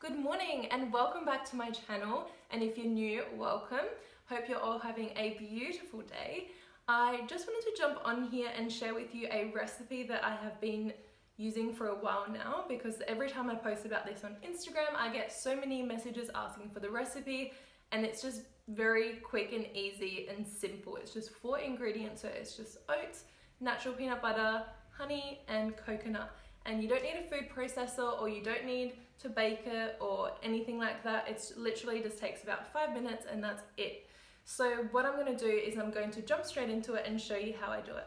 Good morning and welcome back to my channel, and if you're new, welcome. Hope you're all having a beautiful day. I just wanted to jump on here and share with you a recipe that I have been using for a while now, because every time I post about this on Instagram I get so many messages asking for the recipe, and it's just very quick and easy and simple. It's just 4 ingredients, so it's just oats, natural peanut butter, honey and coconut. And you don't need a food processor, or you don't need to bake it or anything like that. It's literally just takes about 5 minutes and that's it. So what I'm going to do is I'm going to jump straight into it and show you how I do it.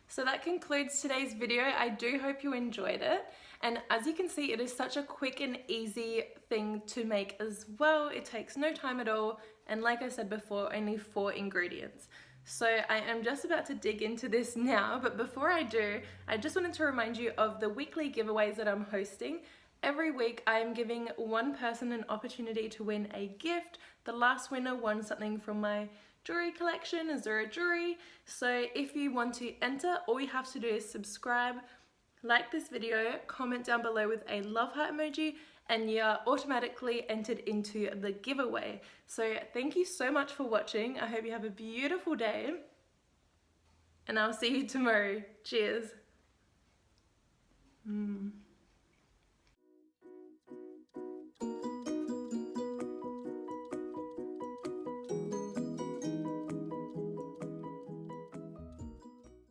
So that concludes today's video. I do hope you enjoyed it. And as you can see, it is such a quick and easy thing to make as well. It takes no time at all. And like I said before, only 4 ingredients. So I am just about to dig into this now, but before I do, I just wanted to remind you of the weekly giveaways that I'm hosting. Every week I am giving one person an opportunity to win a gift. The last winner won something from my jewelry collection, Azura Jewelry. So if you want to enter, all you have to do is subscribe, like this video, comment down below with a love heart emoji, and you're automatically entered into the giveaway. So thank you so much for watching. I hope you have a beautiful day, and I'll see you tomorrow. Cheers.